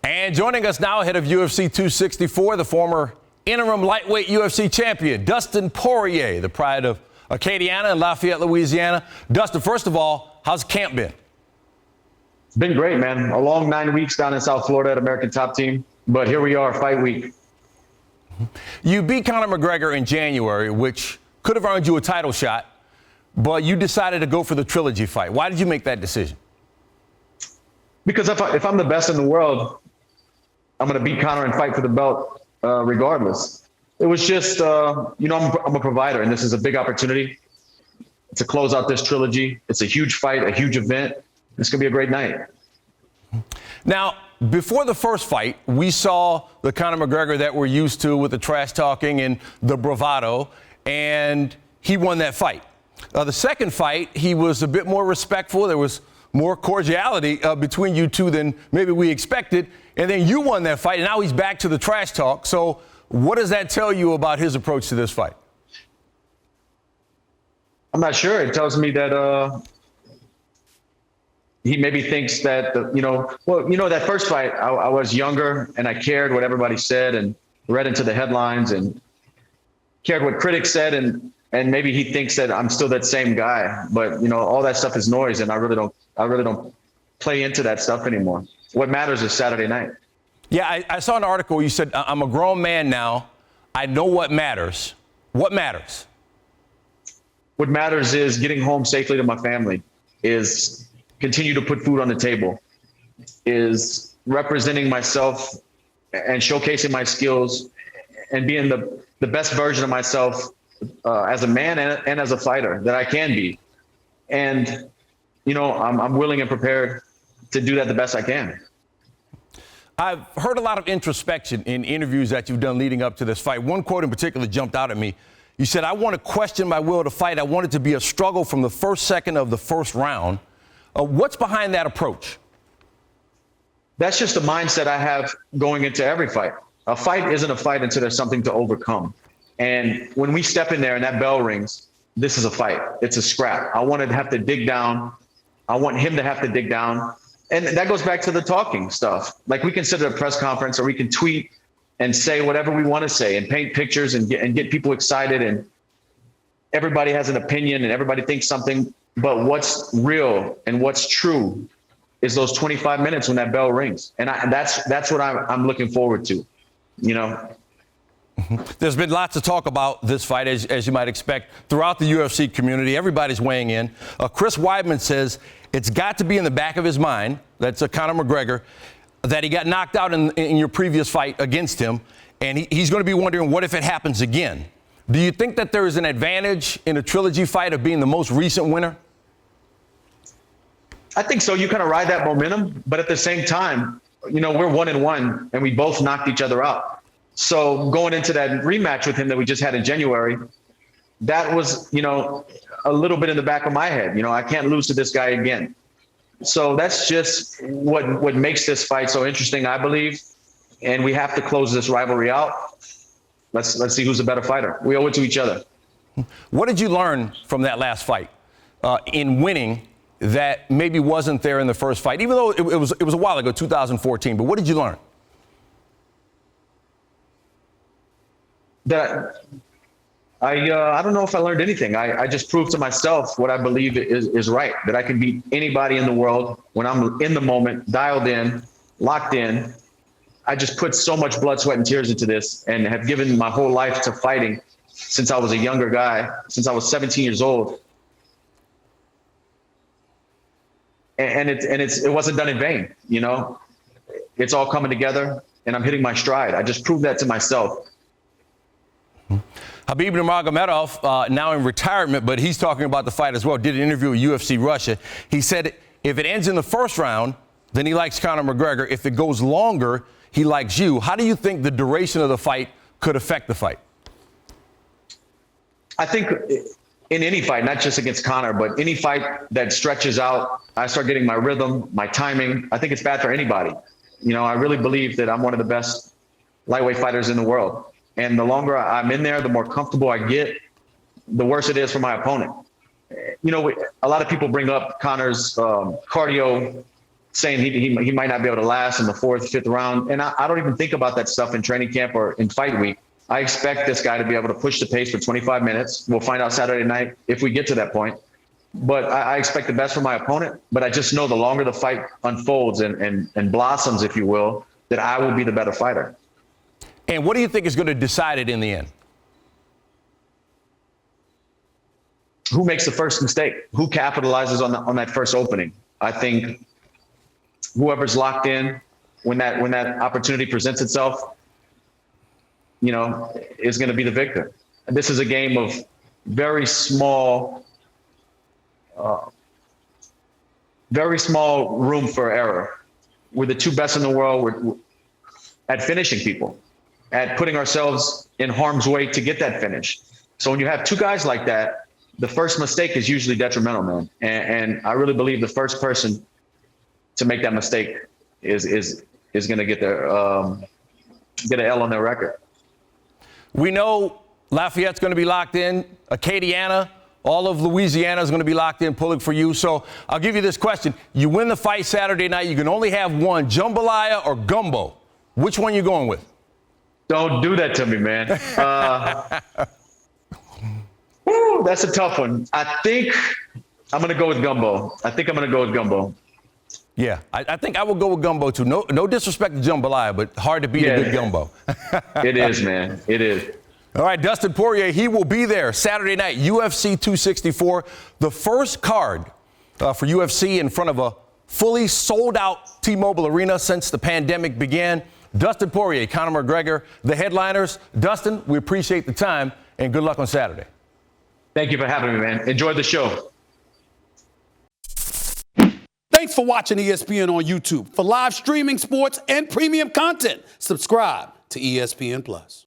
And joining us now ahead of UFC 264, the former interim lightweight UFC champion, Dustin Poirier, the pride of Acadiana and Lafayette, Louisiana. Dustin, first of all, how's camp been? It's been great, man. A long 9 weeks down in South Florida at American Top Team, but here we are, fight week. You beat Conor McGregor in January, which could have earned you a title shot, but you decided to go for the trilogy fight. Why did you make that decision? Because if I'm the best in the world, I'm going to beat Conor and fight for the belt regardless. It was just, I'm a provider, and this is a big opportunity to close out this trilogy. It's a huge fight, a huge event. It's going to be a great night. Now, before the first fight, we saw the Conor McGregor that we're used to with the trash talking and the bravado, and he won that fight. The second fight, he was a bit more respectful. There was more cordiality between you two than maybe we expected. And then you won that fight, and now he's back to the trash talk. So what does that tell you about his approach to this fight? I'm not sure. It tells me that he maybe thinks that, that first fight, I was younger and I cared what everybody said and read into the headlines and cared what critics said. And maybe he thinks that I'm still that same guy. But, all that stuff is noise, and I really don't play into that stuff anymore. What matters is Saturday night. Yeah, I saw an article. You said, I'm a grown man now. I know what matters. What matters? What matters is getting home safely to my family, is continue to put food on the table, is representing myself and showcasing my skills and being the best version of myself as a man and as a fighter that I can be. And, I'm willing and prepared to do that the best I can. I've heard a lot of introspection in interviews that you've done leading up to this fight. One quote in particular jumped out at me. You said, I want to question my will to fight. I want it to be a struggle from the first second of the first round. What's behind that approach? That's just the mindset I have going into every fight. A fight isn't a fight until there's something to overcome. And when we step in there and that bell rings, this is a fight. It's a scrap. I want to have to dig down. I want him to have to dig down. And that goes back to the talking stuff. Like, we can sit at a press conference or we can tweet and say whatever we want to say and paint pictures and get people excited. And everybody has an opinion and everybody thinks something. But what's real and what's true is those 25 minutes when that bell rings. And that's what I'm looking forward to, There's been lots of talk about this fight, as you might expect, throughout the UFC community. Everybody's weighing in. Chris Weidman says it's got to be in the back of his mind, that's Conor McGregor, that he got knocked out in your previous fight against him, and he's going to be wondering, what if it happens again? Do you think that there is an advantage in a trilogy fight of being the most recent winner? I think so. You kind of ride that momentum, but at the same time, we're 1-1 and we both knocked each other out. So going into that rematch with him that we just had in January, that was, a little bit in the back of my head. I can't lose to this guy again. So that's just what makes this fight so interesting, I believe. And we have to close this rivalry out. Let's see who's the better fighter. We owe it to each other. What did you learn from that last fight in winning that maybe wasn't there in the first fight, even though it was a while ago, 2014? But what did you learn? That I don't know if I learned anything. I just proved to myself what I believe is right, that I can beat anybody in the world when I'm in the moment, dialed in, locked in. I just put so much blood, sweat, and tears into this and have given my whole life to fighting since I was a younger guy, since I was 17 years old. And it wasn't done in vain, It's all coming together and I'm hitting my stride. I just proved that to myself. Khabib Nurmagomedov, now in retirement, but he's talking about the fight as well, did an interview with UFC Russia. He said if it ends in the first round, then he likes Conor McGregor. If it goes longer, he likes you. How do you think the duration of the fight could affect the fight? I think in any fight, not just against Conor, but any fight that stretches out, I start getting my rhythm, my timing. I think it's bad for anybody. I really believe that I'm one of the best lightweight fighters in the world. And the longer I'm in there, the more comfortable I get, the worse it is for my opponent. A lot of people bring up Conor's cardio saying he might not be able to last in the 4th, 5th round. And I don't even think about that stuff in training camp or in fight week. I expect this guy to be able to push the pace for 25 minutes. We'll find out Saturday night if we get to that point. But I expect the best from my opponent. But I just know the longer the fight unfolds and blossoms, if you will, that I will be the better fighter. And what do you think is going to decide it in the end? Who makes the first mistake? Who capitalizes on that first opening? I think whoever's locked in when that opportunity presents itself, is going to be the victor. And this is a game of very small room for error. We're the 2 best in the world at finishing people, at putting ourselves in harm's way to get that finish. So when you have 2 guys like that, the first mistake is usually detrimental, man. And I really believe the first person to make that mistake is going to get an L on their record. We know Lafayette's going to be locked in. Acadiana, all of Louisiana is going to be locked in, pulling for you. So I'll give you this question. You win the fight Saturday night. You can only have one, Jambalaya or gumbo. Which one you going with? Don't do that to me, man. That's a tough one. I think I'm going to go with gumbo. Yeah, I think I will go with gumbo, too. No disrespect to Jambalaya, but hard to beat a good gumbo. It is, man. It is. All right, Dustin Poirier, he will be there Saturday night, UFC 264, the first card for UFC in front of a fully sold-out T-Mobile Arena since the pandemic began. Dustin Poirier, Conor McGregor, the headliners. Dustin, we appreciate the time, and good luck on Saturday. Thank you for having me, man. Enjoy the show. Thanks for watching ESPN on YouTube. For live streaming, sports, and premium content, subscribe to ESPN+.